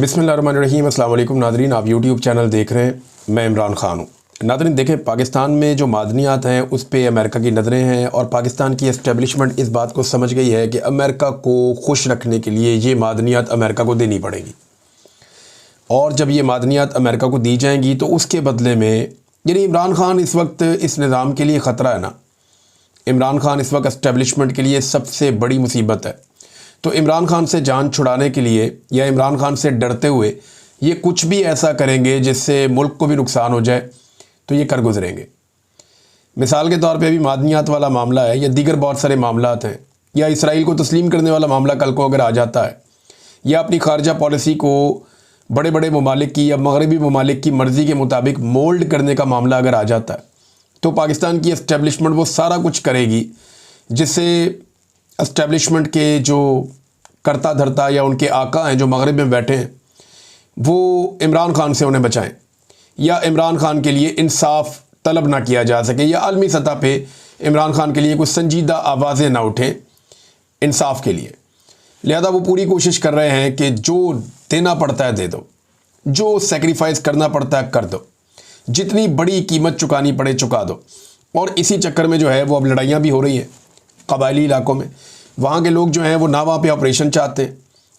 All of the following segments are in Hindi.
बिस्मिल्लाहिर्रहमानिर्रहीम। अस्सलाम वालेकुम नादरीन, आप यूट्यूब चैनल देख रहे हैं, मैं इमरान ख़ान हूँ। नादरीन देखें, पाकिस्तान में जो मादनियात हैं उस पे अमेरिका की नज़रें हैं और पाकिस्तान की एस्टेब्लिशमेंट इस बात को समझ गई है कि अमेरिका को खुश रखने के लिए ये मादनियात अमेरिका को देनी पड़ेगी। और जब ये मादनियात अमेरिका को दी जाएंगी तो उसके बदले में, यानी इमरान ख़ान इस वक्त इस निज़ाम के लिए ख़तरा है ना, इमरान ख़ान इस वक्त एस्टेब्लिशमेंट के लिए सबसे बड़ी मुसीबत है। तो इमरान ख़ान से जान छुड़ाने के लिए या इमरान ख़ान से डरते हुए ये कुछ भी ऐसा करेंगे जिससे मुल्क को भी नुकसान हो जाए तो ये कर गुजरेंगे। मिसाल के तौर पे अभी मादनियात वाला मामला है या दीगर बहुत सारे मामलात हैं, या इसराइल को तस्लीम करने वाला मामला कल को अगर आ जाता है, या अपनी खारजा पॉलिसी को बड़े बड़े ममालिक की या मगरबी ममालिक की मर्ज़ी के मुताबिक मोल्ड करने का मामला अगर आ जाता है, तो पाकिस्तान की एस्टेब्लिशमेंट वो सारा कुछ करेगी जिससे एस्टेब्लिशमेंट के जो करता धरता या उनके आका हैं जो मगरब में बैठे हैं वो इमरान ख़ान से उन्हें बचाएं, या इमरान ख़ान के लिए इंसाफ तलब ना किया जा सके, या आलमी सतह पे इमरान ख़ान के लिए कुछ संजीदा आवाज़ें ना उठें इंसाफ के लिए। लिहाजा वो पूरी कोशिश कर रहे हैं कि जो देना पड़ता है दे दो, जो सेक्रीफाइस करना पड़ता है कर दो, जितनी बड़ी कीमत चुकानी पड़े चुका दो। और इसी चक्कर में जो है वो अब लड़ाइयाँ भी हो रही हैं कबायली इलाकों में। वहाँ के लोग जो हैं वो ना वहाँ पे ऑपरेशन चाहते हैं,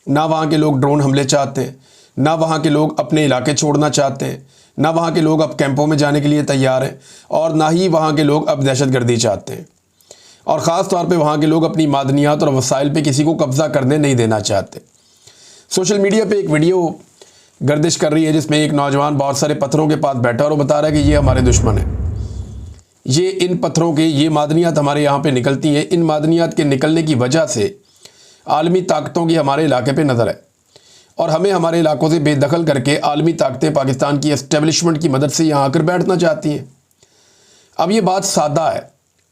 ना वहाँ के लोग ड्रोन हमले चाहते हैं, ना वहाँ के लोग अपने इलाके छोड़ना चाहते हैं, ना वहाँ के लोग अब कैंपों में जाने के लिए तैयार हैं, और ना ही वहाँ के लोग अब दहशतगर्दी चाहते हैं। और ख़ास तौर पे वहाँ के लोग अपनी मादनियात और वसाइल पे किसी को कब्ज़ा करने नहीं देना चाहते। सोशल मीडिया पे एक वीडियो गर्दिश कर रही है जिसमें एक नौजवान बहुत सारे पत्थरों के पास बैठा और वो बता रहा है कि ये हमारे दुश्मन है, ये इन पत्थरों के, ये मादनियात हमारे यहाँ पे निकलती हैं, इन मादनियात के निकलने की वजह से आलमी ताकतों की हमारे इलाके पे नज़र है और हमें हमारे इलाकों से बेदखल करके आलमी ताकतें पाकिस्तान की एस्टेब्लिशमेंट की मदद से यहाँ आकर बैठना चाहती हैं। अब ये बात सादा है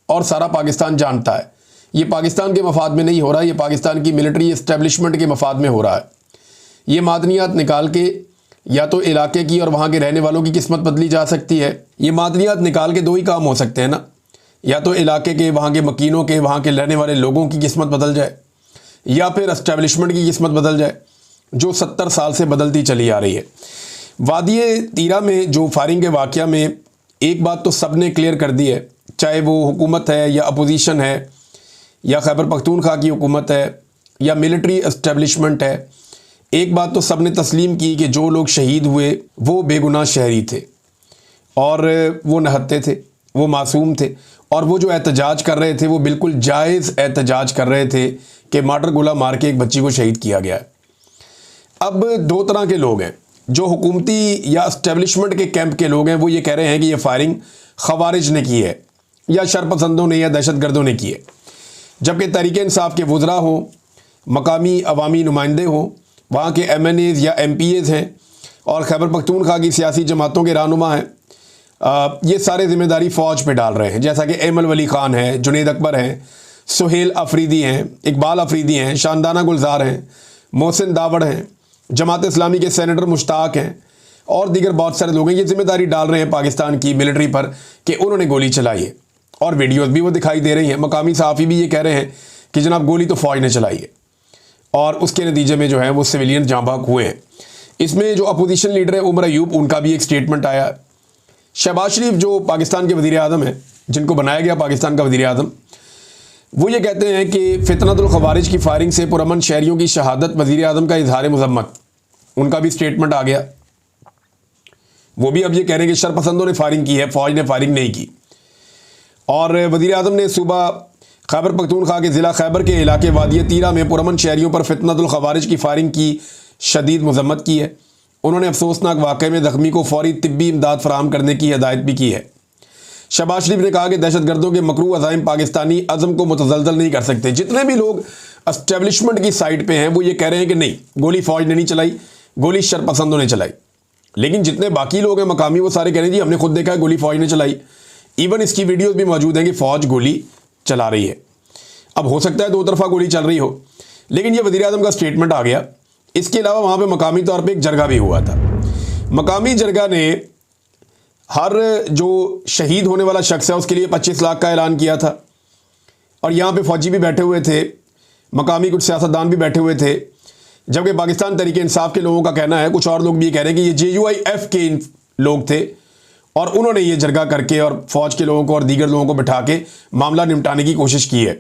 और सारा पाकिस्तान जानता है, ये पाकिस्तान के मफाद में नहीं हो रहा, ये पाकिस्तान की मिलिट्री एस्टेब्लिशमेंट के मफाद में हो रहा है। ये मादनियात निकाल के या तो इलाके की और वहाँ के रहने वालों की किस्मत बदली जा सकती है। ये मादनियात निकाल के दो ही काम हो सकते हैं ना, या तो इलाके के, वहाँ के मकीनों के, वहाँ के रहने वाले लोगों की किस्मत बदल जाए, या फिर एस्टेब्लिशमेंट की किस्मत बदल जाए जो 70 साल से बदलती चली आ रही है। वादी तीरा में जो फायरिंग के वाक़या में एक बात तो सब ने क्लियर कर दी है, चाहे वो हुकूमत है या अपोजिशन है या खैबर पख्तूनख्वा की हुकूमत है या मिलिट्री एस्टेब्लिशमेंट है, एक बात तो सब ने तस्लीम की कि जो लोग शहीद हुए वो बेगुनाह शहरी थे और वो नहत्ते थे, वो मासूम थे, और वो जो एहतजाज कर रहे थे वो बिल्कुल जायज़ एहतजाज कर रहे थे कि मार्टर गोला मार के एक बच्ची को शहीद किया गया है। अब दो तरह के लोग हैं, जो हुकूमती या एस्टेब्लिशमेंट के कैंप के लोग हैं वो ये कह रहे हैं कि ये फायरिंग खवारिज ने की है या शरपसंदों ने या दहशतगर्दों ने की है, जबकि तहरीक इंसाफ के वज़रा हों, मकामी अवामी नुमाइंदे हों, वहाँ के MNAs या MPAs हैं और खैबर पख्तूनख्वा की सियासी जमातों के रहनुमा हैं, ये सारे ज़िम्मेदारी फ़ौज पे डाल रहे हैं। जैसा कि एमल वली ख़ान है, जुनेद अकबर हैं, सुहेल अफरीदी हैं, इकबाल अफरीदी हैं, शानदाना गुलजार हैं, मोहसिन दावड़ हैं, जमात इस्लामी के सेनेटर मुश्ताक हैं और दीगर बहुत सारे लोग हैं। ये जिम्मेदारी डाल रहे हैं पाकिस्तान की मिलिट्री पर कि उन्होंने गोली चलाई है, और वीडियोज़ भी वो दिखाई दे रही हैं। मकामी सहाफ़ी भी ये कह रहे हैं कि जनाब गोली तो फ़ौज ने चलाई है और उसके नतीजे में जो है वो सिविलियन जाँ बहक हुए हैं। इसमें जो अपोजिशन लीडर है उमर अयूब, उनका भी एक स्टेटमेंट आया। शहबाज शरीफ जो पाकिस्तान के वज़ीर आज़म हैं, जिनको बनाया गया पाकिस्तान का वज़ीर आज़म, वो ये कहते हैं कि फितनतुल खवारिज की फायरिंग से पुरअमन शहरियों की शहादत वज़ीर आज़म का इजहार मज़म्मत, उनका भी स्टेटमेंट आ गया। वो भी अब ये कह रहे हैं कि शरपसंदों ने फायरिंग की है, फ़ौज ने फायरिंग नहीं की। और वज़ीर आज़म ने सूबा खैबर पख्तूनख्वा के ज़िला खैबर के इलाके वादी तीरा में पुरअमन शहरियों पर फितनतुल खवारिज की फायरिंग की शदीद मज़म्मत की है। उन्होंने अफसोसनाक वाक़े में ज़ख्मी को फ़ौरी तिब्बी इमदाद फ़राहम करने की हिदायत भी की है। शहबाज शरीफ ने कहा कि दहशतगर्दों के मकरू अज़ाइम पाकिस्तानी अज़म को मुतज़लज़ल नहीं कर सकते। जितने भी लोग एस्टेब्लिशमेंट की साइड पर हैं वो ये कह रहे हैं कि नहीं, गोली फ़ौज ने नहीं चलाई, गोली शरपसंदों ने चलाई। लेकिन जितने बाकी लोग हैं मकामी, वो सारे कह रहे हैं जी हमने खुद देखा है गोली फ़ौज ने चलाई। इवन इसकी वीडियोज़ भी मौजूद हैं कि फ़ौज गोली चला रही है। अब हो सकता है दो तरफा गोली चल रही हो, लेकिन ये वज़ीर आज़म का स्टेटमेंट आ गया। इसके अलावा वहाँ पे मकामी तौर पे एक जरगा भी हुआ था। मकामी जरगा ने हर जो शहीद होने वाला शख्स है उसके लिए 25 लाख का ऐलान किया था, और यहाँ पे फ़ौजी भी बैठे हुए थे, मकामी कुछ सियासतदान भी बैठे हुए थे, जबकि पाकिस्तान तहरीक इंसाफ के लोगों का कहना है, कुछ और लोग भी ये कह रहे हैं कि ये JUIF के लोग थे और उन्होंने ये जरगा करके और फौज के लोगों को और दीगर लोगों को बिठा के मामला निपटाने की कोशिश की है।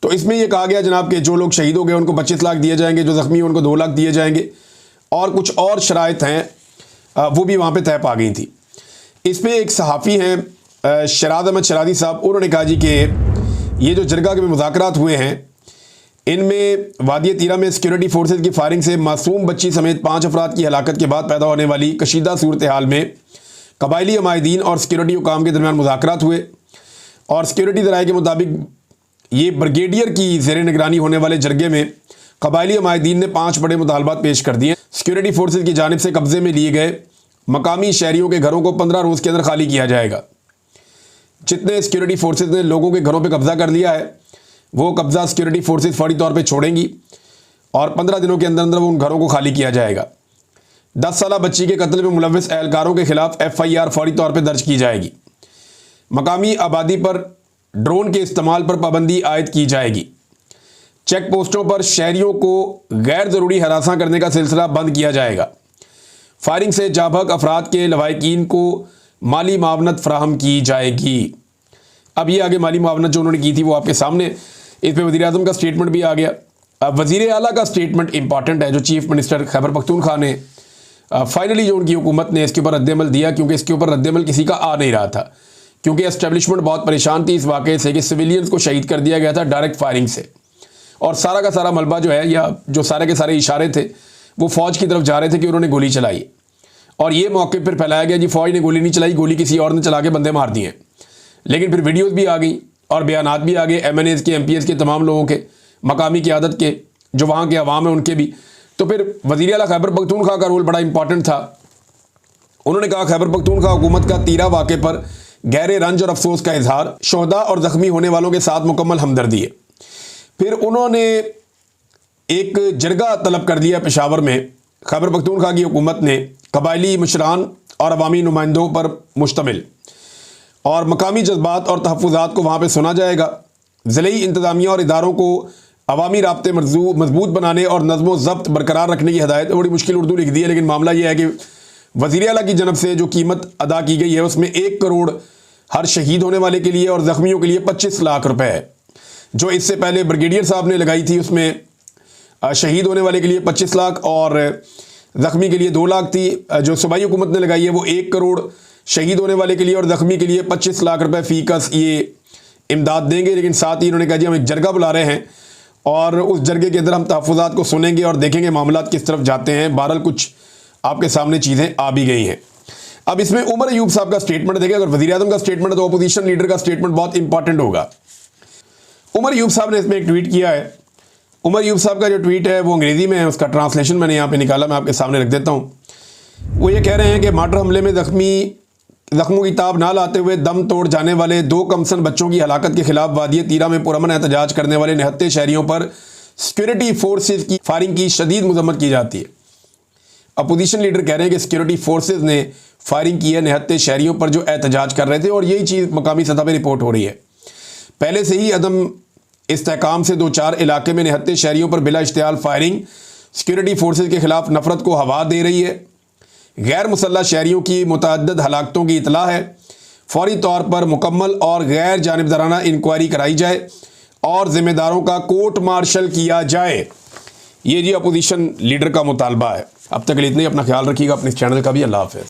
तो इसमें यह कहा गया जनाब कि जो लोग शहीद हो गए उनको 25 लाख दिए जाएंगे, जो जख्मी उनको 2 लाख दिए जाएंगे, और कुछ और शराइत हैं वो भी वहाँ पे तय पा गई थी। इस पर एक सहाफ़ी हैं शराद अहमद शरादी साहब, उन्होंने कहा जी कि ये जो जरगा के मुज़ाकरात हुए हैं इनमें वादी तीरा में सिक्योरिटी फोर्सेज की फायरिंग से मासूम बच्ची समेत 5 अफराद की हलाकत के बाद पैदा होने वाली कशीदा सूरत हाल में कबायली अमायदीन और सिक्योरिटी हुकाम के दरमियान मुज़ाकरात हुए और सिक्योरिटी ज़राए के मुताबिक ये ब्रिगेडियर की ज़ेर निगरानी होने वाले जरगे में कबायली अमायदीन ने 5 बड़े मुतालबात पेश कर दिए। सिक्योरिटी फोर्सेज की जानिब से कब्जे में लिए गए मकामी शहरियों के घरों को 15 रोज़ के अंदर खाली किया जाएगा। जितने सिक्योरिटी फोर्सेज ने लोगों के घरों पर कब्जा कर लिया है वो कब्जा सिक्योरिटी फोर्सेज फौरी तौर पे छोड़ेंगी और 15 दिनों के अंदर अंदर उन घरों को खाली किया जाएगा। 10 साला बच्ची के कत्ल में मुलव्विस एहलकारों के खिलाफ FIR फौरी तौर पे दर्ज की जाएगी। मकामी आबादी पर ड्रोन के इस्तेमाल पर पाबंदी आयद की जाएगी। चेक पोस्टों पर शहरियों को गैर ज़रूरी हरासा करने का सिलसिला बंद किया जाएगा। फायरिंग से जाबहक अफराद के लवाहिकीन को माली मावनत फराहम की जाएगी। अब ये आगे माली मावनत जो उन्होंने की थी वो आपके सामने, इस पर वज़ीर आज़म का स्टेटमेंट भी आ गया। अब वज़ीर आला का स्टेटमेंट इंपॉर्टेंट है, जो चीफ मिनिस्टर खैबर पख्तूनख्वा ने फाइनली जो उनकी हुकूमत ने इसके ऊपर रद्दमल दिया, क्योंकि इसके ऊपर रद्दमल किसी का आ नहीं रहा था, क्योंकि एस्टेब्लिशमेंट बहुत परेशान थी इस वाक़े से कि सिविलियंस को शहीद कर दिया गया था डायरेक्ट फायरिंग से, और सारा का सारा मलबा जो है या जो सारे के सारे इशारे थे वो फ़ौज की तरफ जा रहे थे कि उन्होंने गोली चलाई, और ये मौके पर फैलाया गया जी फ़ौज ने गोली नहीं चलाई, गोली किसी और ने चला के बंदे मार दिए। लेकिन फिर वीडियोज़ भी आ गई और बयानात भी आ गए MNAs के, MPs के, तमाम लोगों के, मकामी क़यादत के, जो वहाँ के अवाम है उनके भी। तो फिर वज़ीर आला खैबर पख्तूनख्वा का रोल बड़ा इंपॉर्टेंट था। उन्होंने कहा खैबर पख्तूनख्वा हुकूमत का तीरा वाक़े पर गहरे रंज और अफसोस का इजहार, शोहदा और ज़ख्मी होने वालों के साथ मुकम्मल हमदर्दी है। फिर उन्होंने एक जरगा तलब कर दिया पेशावर में। खैबर पख्तूनख्वा की हुकूमत ने कबायली मुशरान और अवामी नुमाइंदों पर मुश्तमिल और मकामी जज्बात और तहफ़्फ़ुज़ात को वहाँ पर सुना जाएगा। ज़िली इंतज़ामिया और इदारों को अवामी राब्ते मजबूत बनाने और नज़्म ज़ब्त बरकरार रखने की हदायत। बड़ी मुश्किल उर्दू लिख दी है, लेकिन मामला यह है कि वज़ीर आला की जनब से जो कीमत अदा की गई है उसमें 1 करोड़ हर शहीद होने वाले के लिए और ज़ख्मियों के लिए 25 लाख रुपए है। जो इससे पहले ब्रिगेडियर साहब ने लगाई थी उसमें शहीद होने वाले के लिए 25 लाख और ज़ख्मी के लिए 2 लाख थी। जो सूबाई हुकूमत ने लगाई है वो 1 करोड़ शहीद होने वाले के लिए और ज़ख्मी के लिए 25 लाख रुपए फ़ी कस ये इमदाद देंगे। लेकिन साथ ही उन्होंने कहा जी हम एक जरगा बुला रहे हैं और उस जरगे के अंदर हम तहफ़्फ़ुज़ात को सुनेंगे और देखेंगे मामला किस तरफ जाते हैं। बहरहाल कुछ आपके सामने चीज़ें आ भी गई हैं। अब इसमें उमर अयूब साहब का स्टेटमेंट देखें। अगर वज़ीर आज़म का स्टेटमेंट है तो अपोजिशन लीडर का स्टेटमेंट बहुत इंपॉर्टेंट होगा। उमर अयूब साहब ने इसमें एक ट्वीट किया है। उमर अयूब साहब का जो ट्वीट है वो अंग्रेज़ी में है, उसका ट्रांसलेशन मैंने यहाँ पे निकाला, मैं आपके सामने रख देता हूँ। वो ये कह रहे हैं कि मार्टर हमले में ज़ख्मों की ताब ना लाते हुए दम तोड़ जाने वाले 2 कमसन बच्चों की हलाकत के खिलाफ वादी तीरा में पुरअमन एहतजाज करने वाले निहत्ते शहरियों पर सिक्योरिटी फोर्सेज की फायरिंग की शदीद मजम्मत की जाती है। अपोजिशन लीडर कह रहे हैं कि सिक्योरिटी फोर्सेज ने फायरिंग की है निहत्ते शहरियों पर जो एहतजाज कर रहे थे, और यही चीज़ मकामी सतह पर रिपोर्ट हो रही है। पहले से ही अदम इस्तेहकाम से 2-4 इलाके में निहत्ते शहरियों पर बिला इश्तियाल फायरिंग सिक्योरिटी फोर्सेज के खिलाफ नफरत को हवा दे रही है। गैर मुसल्लह शहरियों की मुतअद्दिद हलाकतों की इतला है। फौरी तौर पर मुकम्मल और गैर जानिबदाराना इंक्वायरी कराई जाए और ज़िम्मेदारों का कोर्ट मार्शल किया जाए। ये जी अपोजिशन लीडर का मुतालबा है। अब तक के लिए इतना ही। अपना ख्याल रखिएगा, अपने इस चैनल का भी। अल्लाह हाफ़िज़।